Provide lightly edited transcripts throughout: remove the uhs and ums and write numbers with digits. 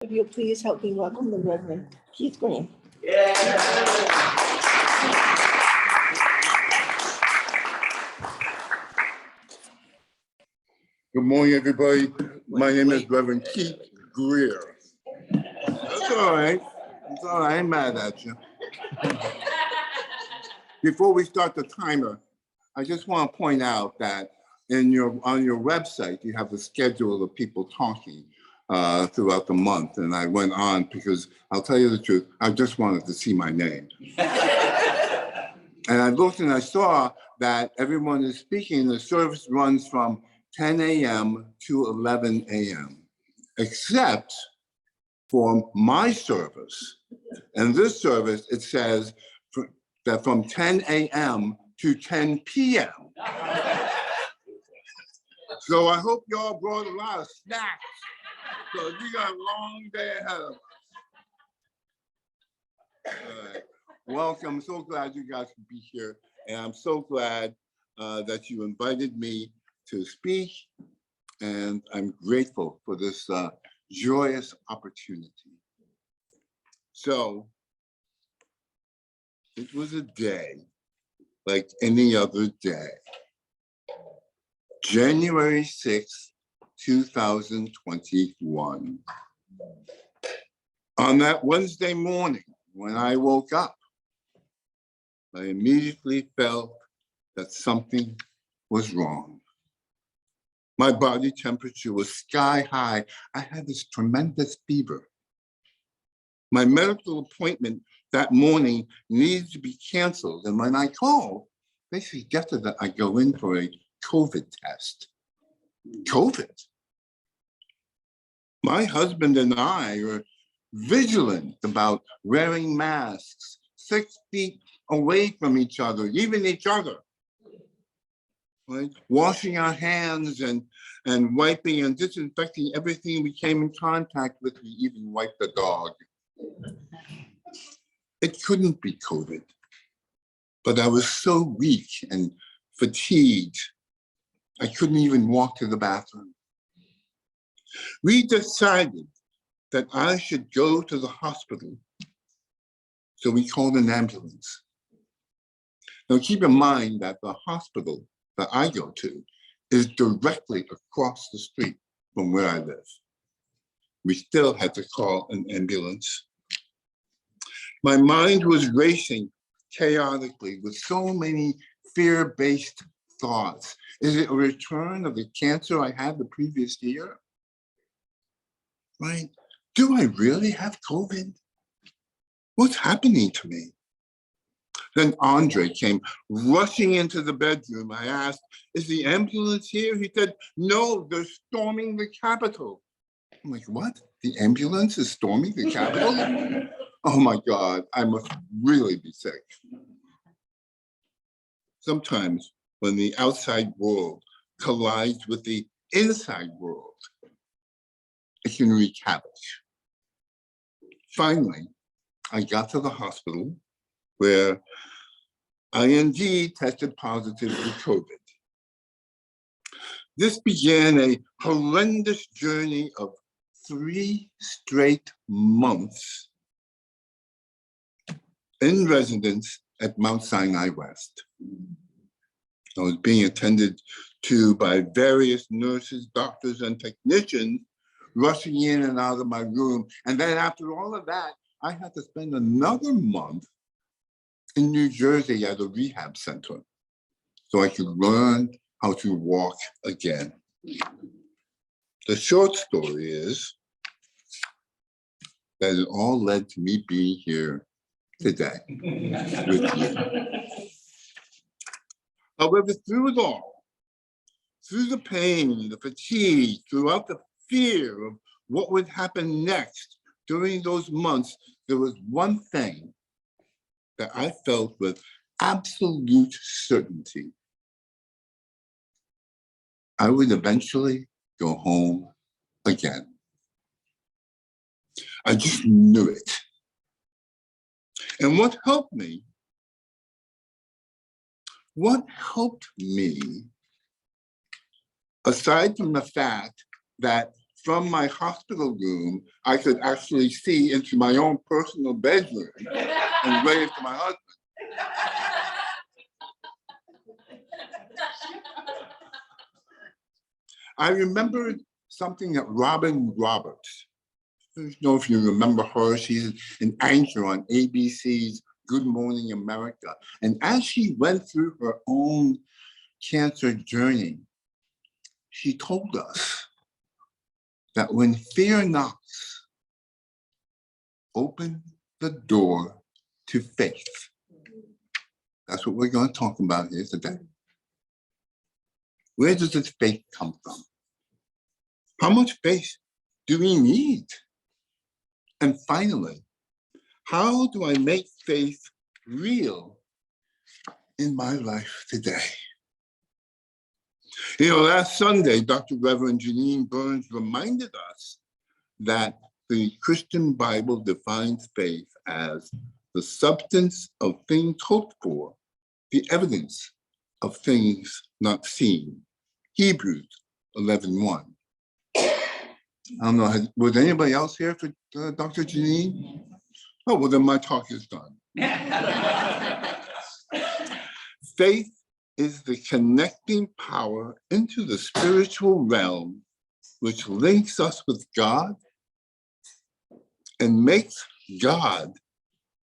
If you'll please help me welcome the Reverend Keith Greer. Good morning, everybody. My name is Reverend Keith Greer. That's all right. It's all right. I ain't mad at you. Before we start the timer, I just want to point out that on your website, you have a schedule of people talking throughout the month. And I went on because I'll tell you the truth, I just wanted to see my name. And I looked and I saw that everyone is speaking. The service runs from 10 a.m. to 11 a.m., except for my service. And this service, it says that from 10 a.m. to 10 p.m. So I hope y'all brought a lot of snacks, because we got a long day ahead of us. Welcome, so glad you guys could be here. And I'm so glad that you invited me to speak. And I'm grateful for this joyous opportunity. So it was a day like any other day. January 6th, 2021. On that Wednesday morning, when I woke up, I immediately felt that something was wrong. My body temperature was sky high. I had this tremendous fever. My medical appointment that morning needed to be canceled. And when I called, they suggested that I go in for a COVID test. COVID. My husband and I are vigilant about wearing masks, 6 feet away from each other, even each other. Right? Washing our hands and wiping and disinfecting everything we came in contact with. We even wiped the dog. It couldn't be COVID, but I was so weak and fatigued, I couldn't even walk to the bathroom. We decided that I should go to the hospital, so we called an ambulance. Now keep in mind that the hospital that I go to is directly across the street from where I live. We still had to call an ambulance. My mind was racing chaotically with so many fear-based thoughts. Is it a return of the cancer I had the previous year? Right? Do I really have COVID? What's happening to me? Then Andre came rushing into the bedroom. I asked, is the ambulance here? He said, no, they're storming the Capitol. I'm like, what? The ambulance is storming the Capitol? Oh my God, I must really be sick. Sometimes when the outside world collides with the inside world, it can wreak havoc. Finally, I got to the hospital where I indeed tested positive for COVID. This began a horrendous journey of 3 straight months in residence at Mount Sinai West. I was being attended to by various nurses, doctors, and technicians rushing in and out of my room. And then after all of that, I had to spend another month in New Jersey at a rehab center so I could learn how to walk again. The short story is that it all led to me being here today with you. However, through it all, through the pain, the fatigue, throughout the fear of what would happen next during those months, there was one thing that I felt with absolute certainty. I would eventually go home again. I just knew it. And what helped me, aside from the fact that from my hospital room, I could actually see into my own personal bedroom and wave to my husband. I remembered something that Robin Roberts, I don't know if you remember her, she's an anchor on ABC's Good Morning America. And as she went through her own cancer journey, she told us that when fear knocks, open the door to faith. That's what we're going to talk about here today. Where does this faith come from? How much faith do we need? And finally, how do I make faith real in my life today? You know, last Sunday, Dr. Reverend Janine Burns reminded us that the Christian Bible defines faith as the substance of things hoped for, the evidence of things not seen. Hebrews 11:1. I don't know, was anybody else here for Dr. Janine? Oh, well, then my talk is done. Faith is the connecting power into the spiritual realm which links us with God and makes God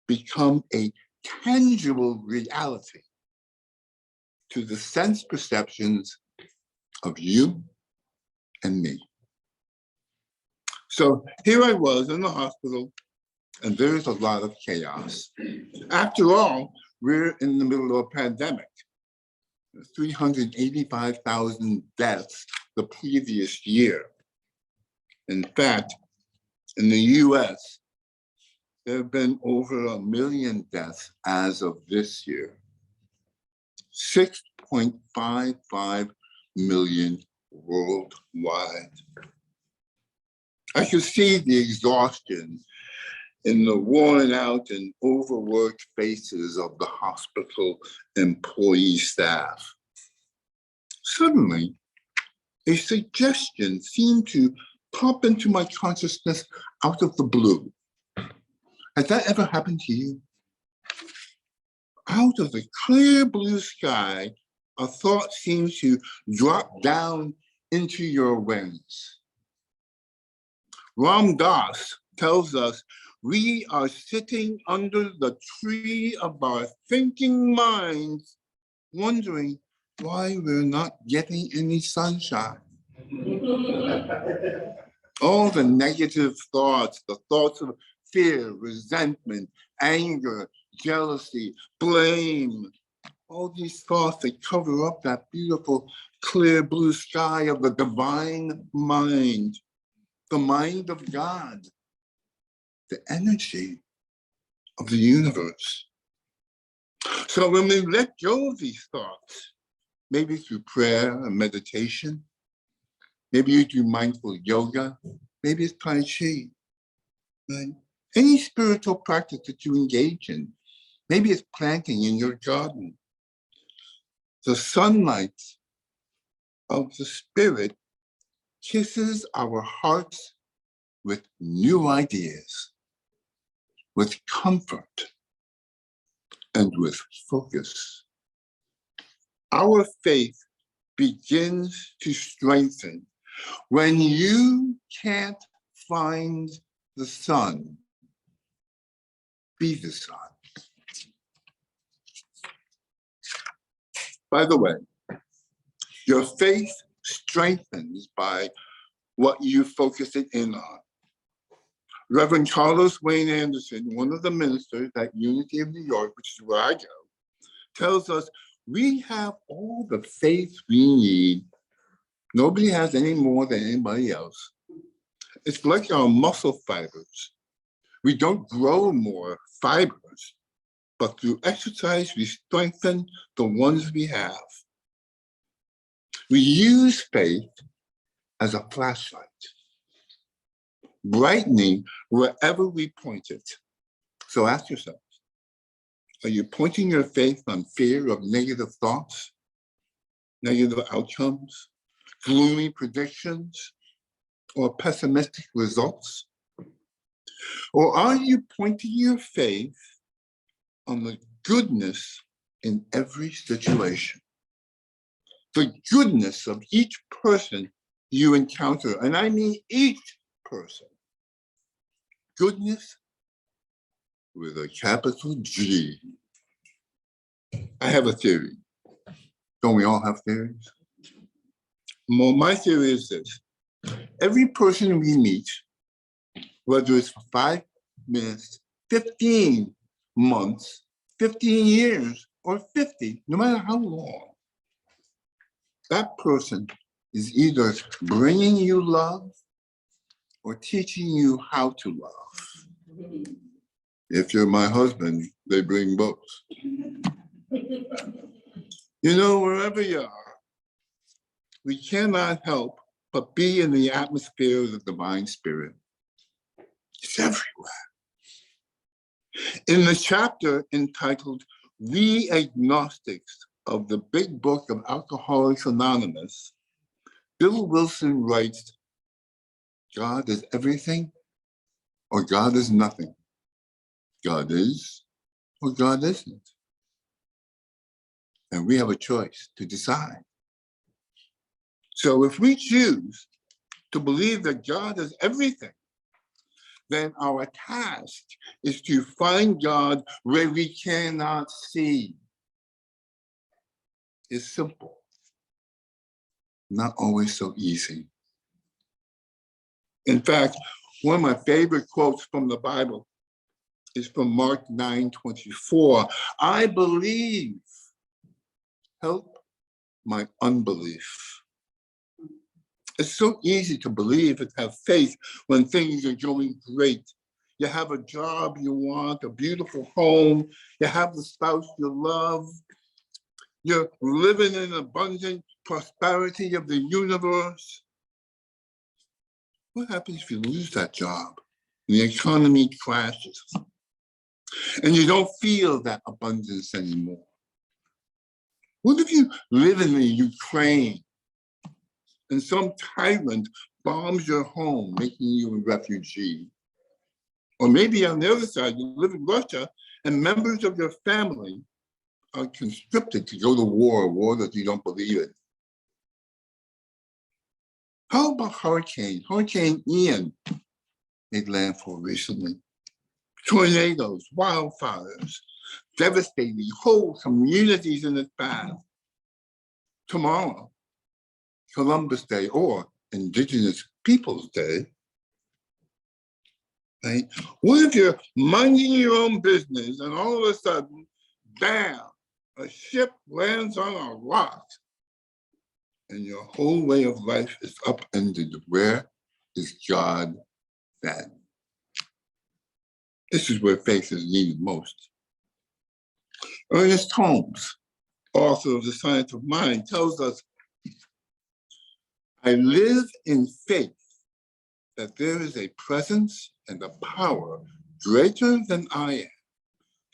become a tangible reality to the sense perceptions of you and me. So here I was in the hospital, and there's a lot of chaos. After all, we're in the middle of a pandemic. 385,000 deaths the previous year. In fact, in the US, there have been over 1 million deaths as of this year. 6.55 million worldwide. I could see the exhaustion in the worn out and overworked faces of the hospital employee staff. Suddenly, a suggestion seemed to pop into my consciousness out of the blue. Has that ever happened to you? Out of the clear blue sky, a thought seems to drop down into your awareness. Ram Dass tells us we are sitting under the tree of our thinking minds, wondering why we're not getting any sunshine. All the negative thoughts, the thoughts of fear, resentment, anger, jealousy, blame, all these thoughts that cover up that beautiful, clear blue sky of the divine mind, the mind of God, the energy of the universe. So when we let go of these thoughts, maybe through prayer and meditation, maybe you do mindful yoga, maybe it's Tai Chi, right? Any spiritual practice that you engage in, maybe it's planting in your garden. The sunlight of the Spirit kisses our hearts with new ideas, with comfort, and with focus. Our faith begins to strengthen when you can't find the sun. Be the sun. By the way, your faith strengthens by what you focus it in on. Reverend Carlos Wayne Anderson, one of the ministers at Unity of New York, which is where I go, tells us we have all the faith we need. Nobody has any more than anybody else. It's like our muscle fibers. We don't grow more fibers, but through exercise, we strengthen the ones we have. We use faith as a flashlight, brightening wherever we point it. So ask yourself, are you pointing your faith on fear of negative thoughts, negative outcomes, gloomy predictions, or pessimistic results? Or are you pointing your faith on the goodness in every situation? The goodness of each person you encounter, and I mean each person. Goodness with a capital G. I have a theory. Don't we all have theories? Well, my theory is this. Every person we meet, whether it's for 5 minutes, 15 months, 15 years, or 50, no matter how long, that person is either bringing you love or teaching you how to love. If you're my husband, they bring both. You know, wherever you are, we cannot help but be in the atmosphere of the divine spirit. It's everywhere. In the chapter entitled We Agnostics of the Big Book of Alcoholics Anonymous, Bill Wilson writes, God is everything or God is nothing. God is or God isn't. And we have a choice to decide. So if we choose to believe that God is everything, then our task is to find God where we cannot see. It's simple, not always so easy. In fact, one of my favorite quotes from the Bible is from Mark 9:24. I believe, help my unbelief. It's so easy to believe and have faith when things are going great. You have a job you want, a beautiful home, you have the spouse you love, you're living in abundant prosperity of the universe. What happens if you lose that job and the economy crashes and you don't feel that abundance anymore? What if you live in the Ukraine and some tyrant bombs your home, making you a refugee? Or maybe on the other side, you live in Russia and members of your family are conscripted to go to war, a war that you don't believe in. How about hurricane? Hurricane Ian made landfall recently. Tornadoes, wildfires, devastating whole communities in its path. Tomorrow, Columbus Day or Indigenous Peoples Day, right? What if you're minding your own business and all of a sudden, bam, a ship lands on a rock and your whole way of life is upended? Where is God then? This is where faith is needed most. Ernest Holmes, author of The Science of Mind, tells us, I live in faith that there is a presence and a power greater than I am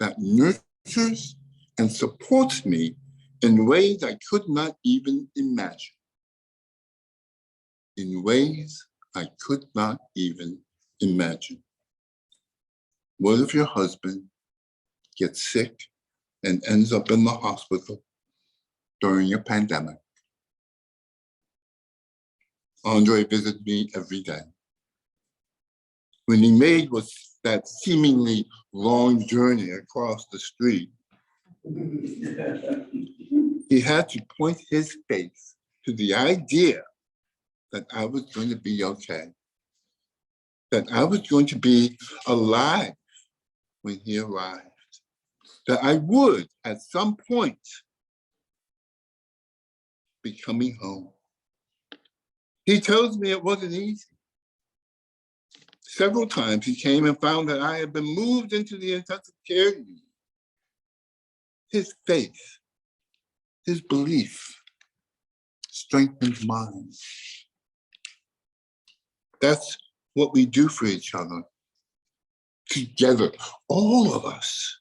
that nurtures and supports me in ways I could not even imagine. In ways I could not even imagine. What if your husband gets sick and ends up in the hospital during a pandemic? Andre visited me every day. When he made that seemingly long journey across the street, he had to point his face to the idea that I was going to be okay, that I was going to be alive when he arrived, that I would, at some point, be coming home. He tells me it wasn't easy. Several times he came and found that I had been moved into the intensive care unit. His faith, his belief, strengthened mine. That's what we do for each other. Together, all of us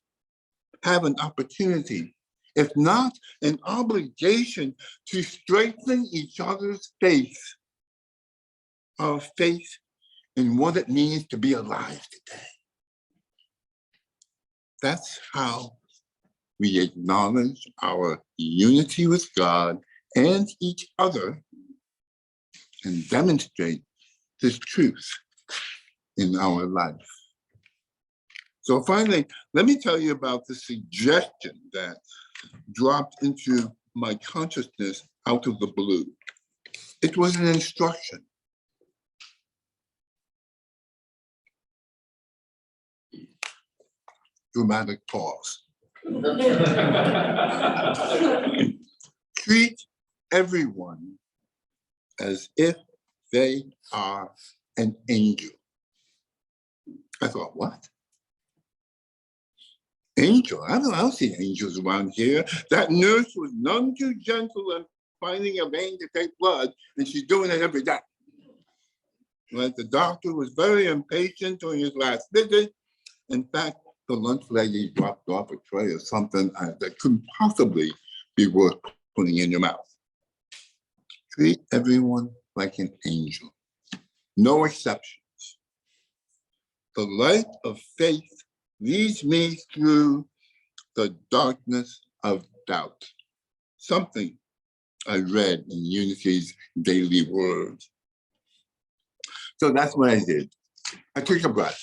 have an opportunity, if not an obligation, to strengthen each other's faith. our faith in what it means to be alive today. That's how we acknowledge our unity with God and each other and demonstrate this truth in our life. So finally, let me tell you about the suggestion that dropped into my consciousness out of the blue. It was an instruction. Dramatic pause. Treat everyone as if they are an angel. I thought, what? Angel? I don't see angels around here. That nurse was none too gentle in finding a vein to take blood, and she's doing it every day. Right? The doctor was very impatient during his last visit. In fact, the lunch lady dropped off a tray of something that couldn't possibly be worth putting in your mouth. Treat everyone like an angel. No exceptions. The light of faith leads me through the darkness of doubt. Something I read in Unity's daily word. So that's what I did. I took a breath.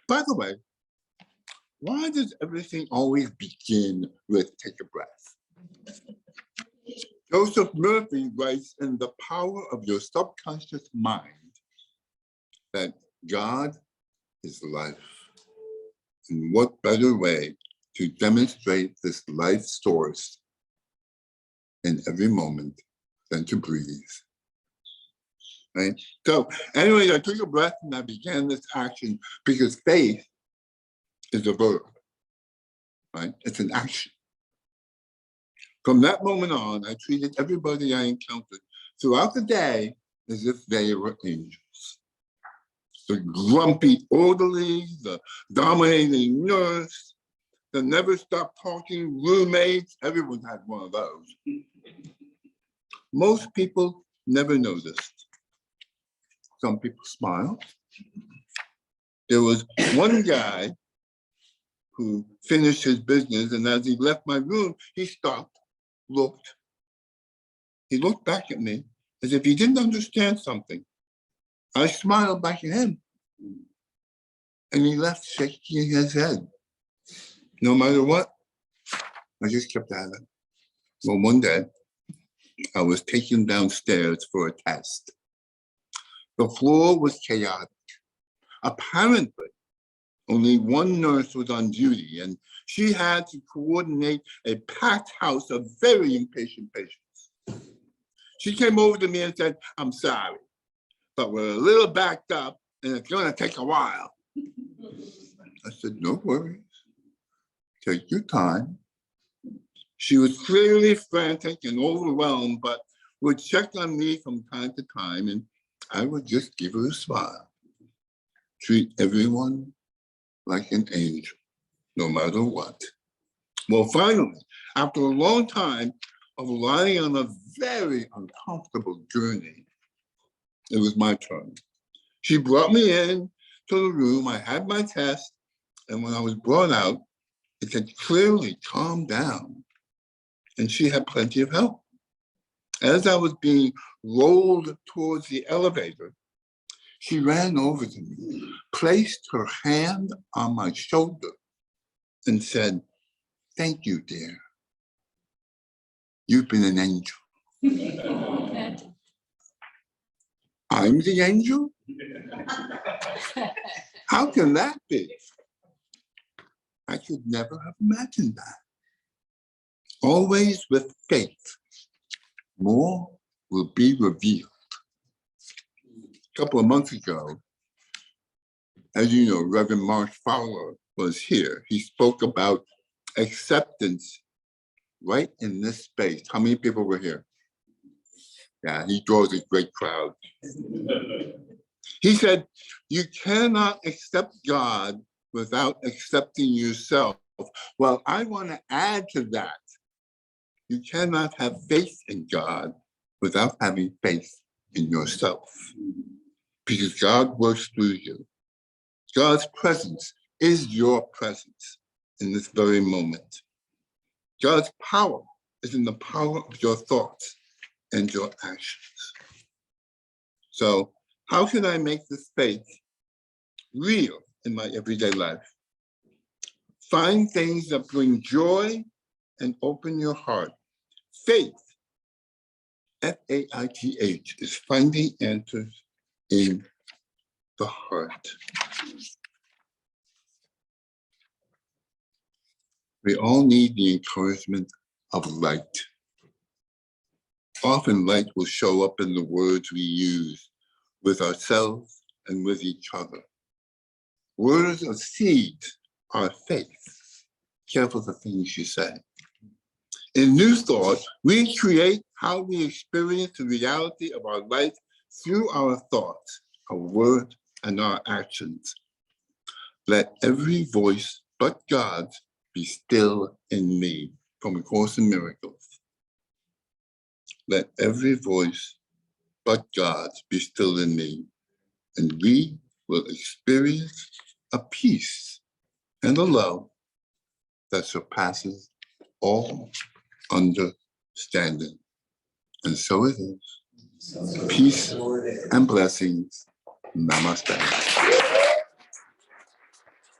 By the way, why does everything always begin with take a breath? Joseph Murphy writes in The Power of Your Subconscious Mind that God is life. And what better way to demonstrate this life source in every moment than to breathe? Right? So anyway, I took a breath and I began this action because faith is a verb, right? It's an action. From that moment on, I treated everybody I encountered throughout the day as if they were angels. The grumpy orderly, the dominating nurse, the never stop talking roommates, everyone had one of those. Most people never noticed. Some people smiled. There was one guy who finished his business, and as he left my room, he stopped, looked. He looked back at me as if he didn't understand something. I smiled back at him, and he left shaking his head. No matter what, I just kept at it. Well, one day, I was taken downstairs for a test. The floor was chaotic. Apparently, only one nurse was on duty, and she had to coordinate a packed house of very impatient patients. She came over to me and said, "I'm sorry, but we're a little backed up, and it's going to take a while." I said, "No worries. Take your time." She was clearly frantic and overwhelmed, but would check on me from time to time, and I would just give her a smile. Treat everyone like an angel, no matter what. Well, finally, after a long time of lying on a very uncomfortable journey, it was my turn. She brought me in to the room. I had my test, and when I was brought out, it had clearly calmed down, and she had plenty of help. As I was being rolled towards the elevator, she ran over to me, placed her hand on my shoulder, and said, "Thank you, dear. You've been an angel." I'm the angel? How can that be? I could never have imagined that. Always with faith, more will be revealed. A couple of months ago, as you know, Reverend Mark Fowler was here. He spoke about acceptance right in this space. How many people were here? Yeah, he draws a great crowd. He said, you cannot accept God without accepting yourself. Well, I want to add to that. You cannot have faith in God without having faith in yourself, because God works through you. God's presence is your presence in this very moment. God's power is in the power of your thoughts and your actions. So how can I make this faith real in my everyday life? Find things that bring joy and open your heart. Faith, F-A-I-T-H, is finding answers in the heart. We all need the encouragement of light. Often light will show up in the words we use with ourselves and with each other. Words of seed are faith. Careful the things you say. In New Thought, we create how we experience the reality of our life through our thoughts, our word, and our actions. Let every voice but God's be still in me, from A Course in Miracles. Let every voice but God's be still in me, and we will experience a peace and a love that surpasses all understanding. And so it is. Peace and blessings. Namaste.